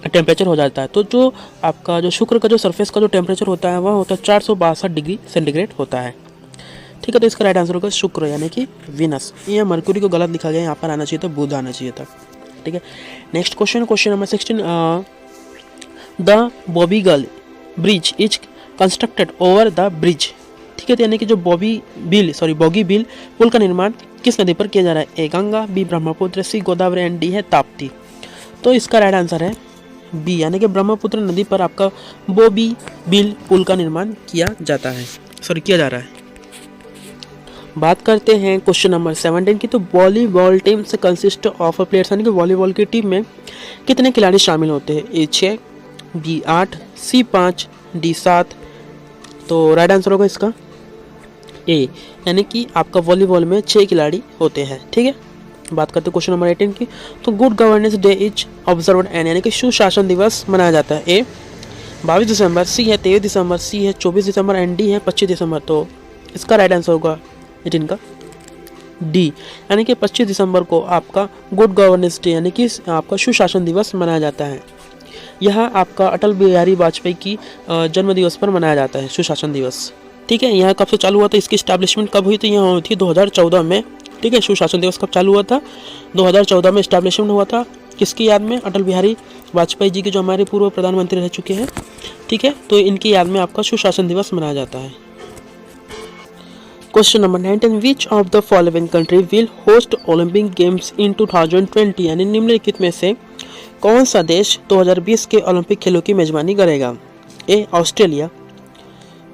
टेम्परेचर हो जाता है। तो जो आपका जो शुक्र का जो सरफेस का जो टेम्परेचर होता है वह होता है 462 डिग्री सेंटीग्रेड होता है। ठीक है, तो इसका राइट आंसर होगा शुक्र यानी कि विनस। ये मरकुरी को गलत लिखा गया, यहाँ पर आना चाहिए था बुध आना चाहिए था। ठीक है, next question, question number 16। The Bogibeel bridge is constructed over the bridge. ठीक है, तो यानी कि जो बोगीबील पुल का निर्माण किस नदी पर किया जा रहा है? A Ganga, B Brahmaputra, C Godavari and D है ताप्ती। तो इसका राइट आंसर है बी यानी कि ब्रह्मपुत्र नदी पर आपका बोगीबील पुल का निर्माण किया जा रहा है। बात करते हैं क्वेश्चन नंबर 17 की। तो वॉलीबॉल टीम से कंसिस्ट ऑफ प्लेयर्स यानी कि वॉलीबॉल की टीम में कितने खिलाड़ी शामिल होते हैं? ए 6, बी 8, सी 5, डी 7। तो राइट आंसर होगा इसका ए यानी कि आपका वॉलीबॉल में 6 खिलाड़ी होते हैं। ठीक है, बात करते हैं क्वेश्चन नंबर 18 की। तो good governance day is observed on यानी कि सुशासन दिवस मनाया जाता है। ए 22 दिसंबर, सी है 23 दिसंबर, सी है 24 दिसंबर एंड डी है 25 दिसंबर। तो इसका राइट आंसर होगा 18 का डी यानी कि 25 दिसंबर को आपका गुड गवर्नेंस डे यानी कि आपका सुशासन दिवस मनाया जाता है। यह आपका अटल बिहारी वाजपेयी की जन्म दिवस पर मनाया जाता है सुशासन दिवस। ठीक है, यह कब से चालू हुआ था, इसकी स्टैब्लिशमेंट कब हुई थी? यहाँ हुई थी 2014 में। ठीक है, सुशासन दिवस कब चालू हुआ था? 2014 में स्टैब्लिशमेंट हुआ था। किसकी याद में? अटल बिहारी वाजपेयी जी के, जो हमारे पूर्व प्रधानमंत्री रह चुके हैं। ठीक है, तो इनकी याद में आपका सुशासन दिवस मनाया जाता है। Question number 19, which of the following country will host Olympic games in 2020 यानी निम्नलिखित में से कौन सा देश 2020 के ओलंपिक खेलों की मेजबानी करेगा? ए ऑस्ट्रेलिया,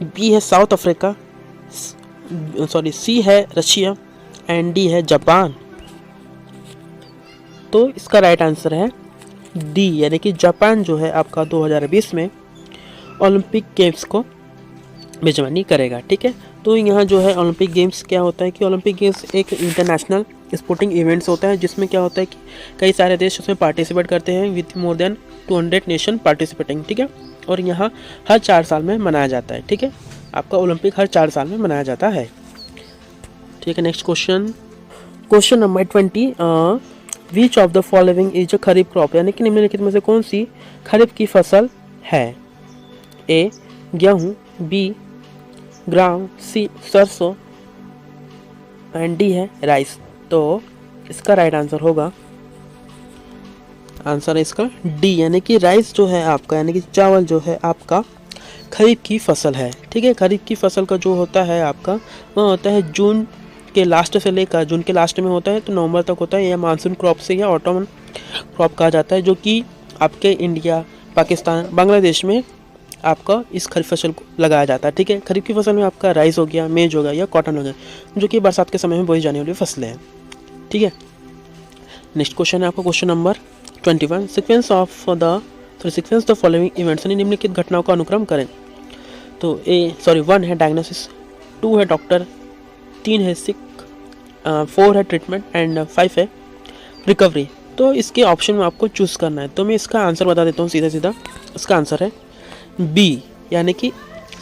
बी है साउथ अफ्रीका, सी है रशिया एंड डी है जापान। तो इसका राइट आंसर है डी यानी कि जापान जो है आपका 2020 में ओलंपिक गेम्स को मेजबानी करेगा। ठीक है, तो यहाँ जो है ओलंपिक गेम्स क्या होता है कि ओलंपिक गेम्स एक इंटरनेशनल स्पोर्टिंग इवेंट्स होता है जिसमें क्या होता है कि कई सारे देश उसमें पार्टिसिपेट करते हैं with more than 200 nation participating. ठीक है, और यहाँ हर 4 साल में मनाया जाता है। ठीक है, आपका ओलंपिक हर 4 साल में मनाया जाता है। ठीक है, next question, question number 20, which of the following is a kharif crop यानी कि निम्नलिखित में से कौन सी खरीफ की फसल है? ए गेहूँ, बी ग्राम, सी सरसों एंड डी है राइस। तो इसका राइट आंसर होगा, आंसर है इसका डी यानी कि राइस जो है आपका यानी कि चावल जो है आपका खरीफ की फसल है। ठीक है, खरीफ की फसल का जो होता है आपका वह होता है जून के लास्ट से लेकर, जून के लास्ट में होता है तो नवंबर तक होता है। यह मानसून क्रॉप से या ऑटोमन क्रॉप कहा जाता है जो कि आपके इंडिया, पाकिस्तान, बांग्लादेश में आपका इस खरीफ फसल को लगाया जाता है। ठीक है, खरीफ की फसल में आपका राइस हो गया, मेज हो गया या कॉटन हो गया जो कि बरसात के समय में बोई जाने वाली फसलें हैं। ठीक है, नेक्स्ट क्वेश्चन है आपका question number 21, sequence the following events यानी निम्नलिखित घटनाओं का अनुक्रम करें। तो 1 है डायग्नोसिस, 2 है डॉक्टर, 3 है सिक, 4 है ट्रीटमेंट एंड 5 है रिकवरी। तो इसके ऑप्शन में आपको चूज़ करना है। तो मैं इसका आंसर बता देता हूँ सीधा। इसका आंसर है बी यानी कि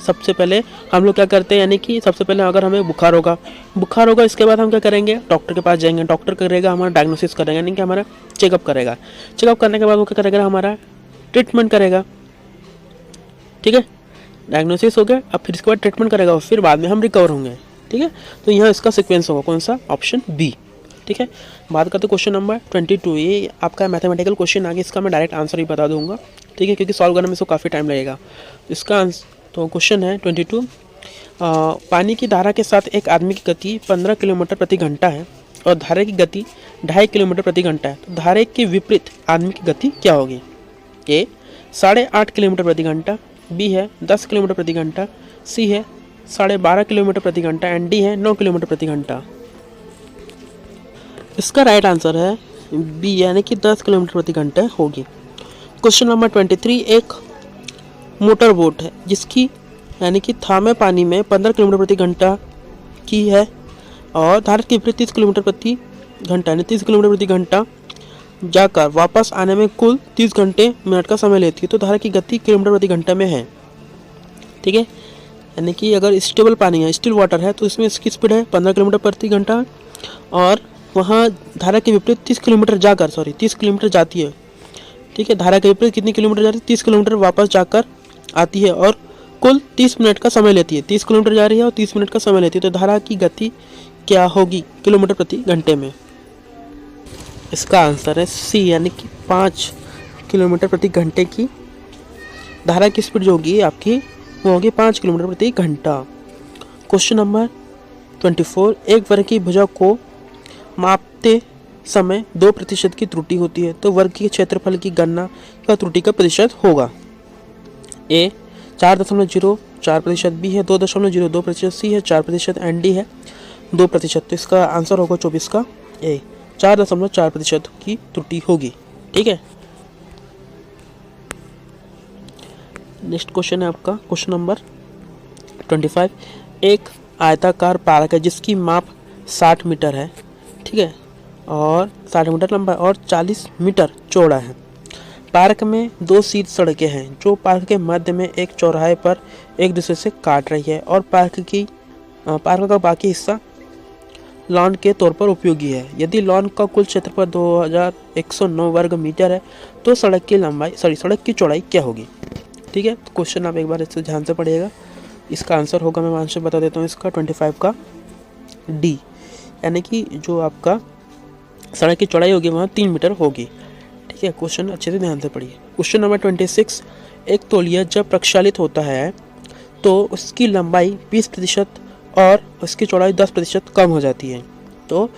सबसे पहले हम लोग क्या करते हैं यानी कि सबसे पहले अगर हमें बुखार होगा इसके बाद हम क्या करेंगे, डॉक्टर के पास जाएंगे, डॉक्टर करेगा हमारा डायग्नोसिस करेगा यानी कि हमारा चेकअप करेगा, चेकअप करने के बाद वो क्या करेगा, हमारा ट्रीटमेंट करेगा। ठीक है, डायग्नोसिस हो गया, अब फिर इसके बाद ट्रीटमेंट करेगा और फिर बाद में हम रिकवर होंगे। ठीक है, तो यहाँ इसका सीक्वेंस होगा कौन सा, ऑप्शन बी। ठीक है, बात करते क्वेश्चन नंबर 22, ये आपका मैथमेटिकल क्वेश्चन आगे, इसका मैं डायरेक्ट आंसर ही बता दूंगा। ठीक है, क्योंकि सॉल्व करने में इसको काफ़ी टाइम लगेगा। इसका तो क्वेश्चन है 22, पानी की धारा के साथ एक आदमी की गति 15 किलोमीटर प्रति घंटा है और धारा की गति 2.5 किलोमीटर प्रति घंटा है, तो धारा के विपरीत आदमी की गति क्या होगी? ए 8.5 किलोमीटर प्रति घंटा, बी है 10 किलोमीटर प्रति घंटा, सी है 12.5 किलोमीटर प्रति घंटा एंड डी है 9 किलोमीटर प्रति घंटा। इसका राइट आंसर है बी यानी कि 10 किलोमीटर प्रति घंटा होगी। क्वेश्चन नंबर 23, एक मोटर बोट है जिसकी यानी कि थामे पानी में 15 किलोमीटर प्रति घंटा की है और धारा के विपरीत 30 किलोमीटर प्रति घंटा यानी 30 किलोमीटर प्रति घंटा जाकर वापस आने में कुल 30 घंटे मिनट का समय लेती है, तो धारा की गति किलोमीटर प्रति घंटा में है। ठीक है, यानी कि अगर स्टेबल पानी है, स्टिल वाटर है, तो इसमें इसकी स्पीड है 15 किलोमीटर प्रति घंटा और वहाँ धारा के विपरीत 30 किलोमीटर जाती है। ठीक है, धारा के विपरीत कितनी किलोमीटर जाती है? 30 किलोमीटर वापस जाकर आती है और कुल 30 मिनट का समय लेती है। 30 किलोमीटर जा रही है और 30 मिनट का समय लेती है, तो धारा की गति क्या होगी किलोमीटर प्रति घंटे में? इसका आंसर है सी, यानी कि 5 किलोमीटर प्रति घंटे की धारा की स्पीड जो होगी आपकी वो होगी 5 किलोमीटर प्रति घंटा। क्वेश्चन नंबर 24, एक वर्ग की भुजा को मापते समय 2% की त्रुटि होती है, तो वर्ग के क्षेत्रफल की गणना का त्रुटि का प्रतिशत होगा। ए 4.04%, बी है 2.02%, सी है 4% एंड डी है 2%। तो इसका आंसर होगा 24 का ए, 4.4% की त्रुटि होगी। ठीक है, नेक्स्ट क्वेश्चन है आपका क्वेश्चन नंबर 25, एक आयताकार पार्क है जिसकी माप 60 मीटर है। ठीक है, और 60 मीटर लंबा और 40 मीटर चौड़ा है। पार्क में 2 सीधी सड़कें हैं जो पार्क के मध्य में एक चौराहे पर एक दूसरे से काट रही है और पार्क का बाकी हिस्सा लॉन के तौर पर उपयोगी है। यदि लॉन का कुल क्षेत्रफल 2109 वर्ग मीटर है तो सड़क की चौड़ाई क्या होगी? ठीक है, तो क्वेश्चन आप एक बार इससे ध्यान से पढ़िएगा। इसका आंसर होगा, मैं आंसर बता देता हूँ इसका 25 का डी, यानी कि जो आपका सड़क की चौड़ाई होगी वहाँ 3 मीटर होगी। ठीक है, क्वेश्चन अच्छे से ध्यान से पढ़िए। क्वेश्चन नंबर 26, एक तौलिया जब प्रक्षालित होता है तो उसकी लंबाई 20% और उसकी चौड़ाई 10% कम हो जाती है, तो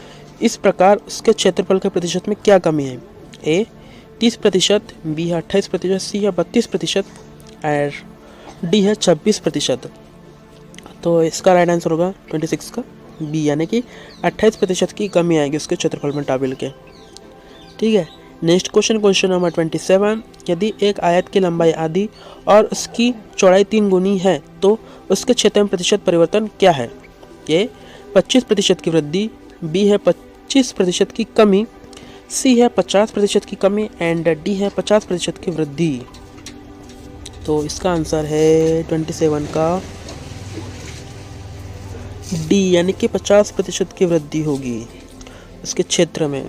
इस प्रकार उसके क्षेत्रफल के प्रतिशत में क्या कमी है? ए 30%, बी है 28%, सी है 32% और डी है 26%। तो इसका राइट आंसर होगा 26 का बी, यानी कि 28% की कमी आएगी उसके क्षेत्रफल में टाबिल के। ठीक है, नेक्स्ट क्वेश्चन नंबर 27, यदि एक आयत की लंबाई आधी और उसकी चौड़ाई 3 गुनी है तो उसके क्षेत्र में प्रतिशत परिवर्तन क्या है? ए 25% की वृद्धि, बी है 25% की कमी, सी है 50% की कमी एंड डी है 50% की वृद्धि। तो इसका आंसर है 27 का डी, यानी कि 50% की वृद्धि होगी उसके क्षेत्र में।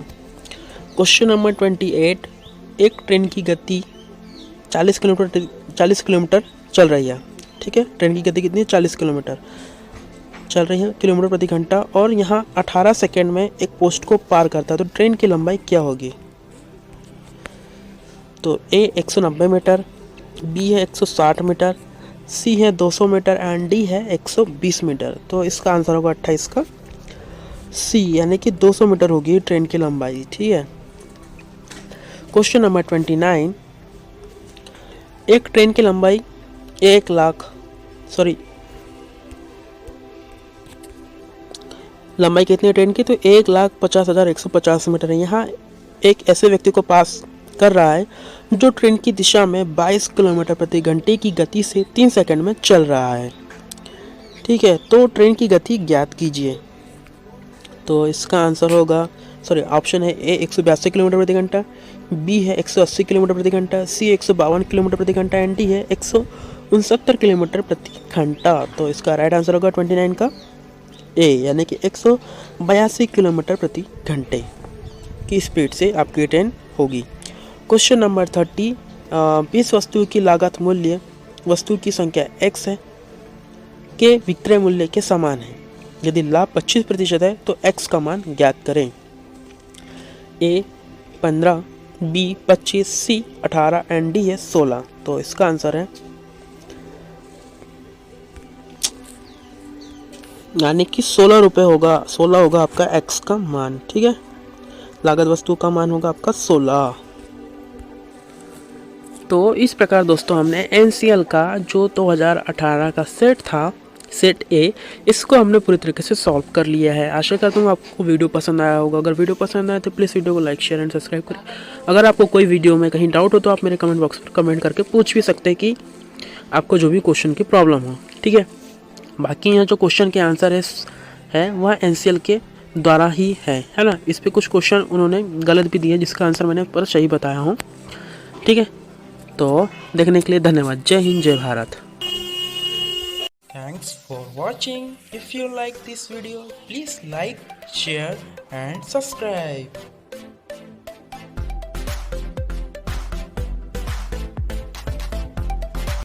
क्वेश्चन नंबर 28, एक ट्रेन की गति 40 किलोमीटर चल रही है। ठीक है, ट्रेन की गति कितनी है? 40 किलोमीटर चल रही है किलोमीटर प्रति घंटा और यहाँ 18 सेकेंड में एक पोस्ट को पार करता है, तो ट्रेन की लंबाई क्या होगी? तो ए 190 मीटर, बी है 160 मीटर, सी है 200 मीटर एंड डी है 120 मीटर। तो इसका आंसर होगा 28 का सी, यानी कि 200 मीटर होगी ट्रेन की लंबाई। ठीक है, क्वेश्चन नंबर 29, एक ट्रेन की लंबाई लंबाई कितनी है ट्रेन की? तो 1,50,150 मीटर है। यहाँ एक ऐसे व्यक्ति को पास कर रहा है जो ट्रेन की दिशा में 22 किलोमीटर प्रति घंटे की गति से 3 सेकंड में चल रहा है। ठीक है, तो ट्रेन की गति ज्ञात कीजिए। तो इसका आंसर होगा ऑप्शन है ए 182 किलोमीटर प्रति घंटा, बी है 180 किलोमीटर प्रति घंटा, सी 152 किलोमीटर प्रति घंटा एंड डी है 169 किलोमीटर प्रति घंटा। तो इसका राइट आंसर होगा 29 का ए, यानी कि 182 किलोमीटर प्रति घंटे की स्पीड से आपकी ट्रेन होगी। क्वेश्चन नंबर 30, 20 वस्तु की लागत मूल्य वस्तु की संख्या x है के विक्रय मूल्य के समान है। यदि लाभ 25% है तो x का मान ज्ञात करें। ए 15, बी 25, सी 18 एंड डी है 16। तो इसका आंसर है यानी कि 16 रुपये होगा। 16 होगा आपका x का मान। ठीक है, लागत वस्तु का मान होगा आपका 16। तो इस प्रकार दोस्तों हमने NCL का जो 2018 का सेट था, सेट ए, इसको हमने पूरी तरीके से सॉल्व कर लिया है। आशा करता हूँ आपको वीडियो पसंद आया होगा। अगर वीडियो पसंद आया तो प्लीज़ वीडियो को लाइक शेयर एंड सब्सक्राइब करें। अगर आपको कोई वीडियो में कहीं डाउट हो तो आप मेरे कमेंट बॉक्स पर कमेंट करके पूछ भी सकते हैं कि आपको जो भी क्वेश्चन की प्रॉब्लम हो। ठीक है, बाकी यहाँ जो क्वेश्चन के आंसर है है वह NCL के द्वारा ही है ना। इस पे कुछ क्वेश्चन उन्होंने गलत भी दिए जिसका आंसर मैंने पर सही बताया हूँ, ठीक है। तो देखने के लिए धन्यवाद। जय हिंद, जय Bharat. Thanks for watching. If you like this video, please like, share and subscribe.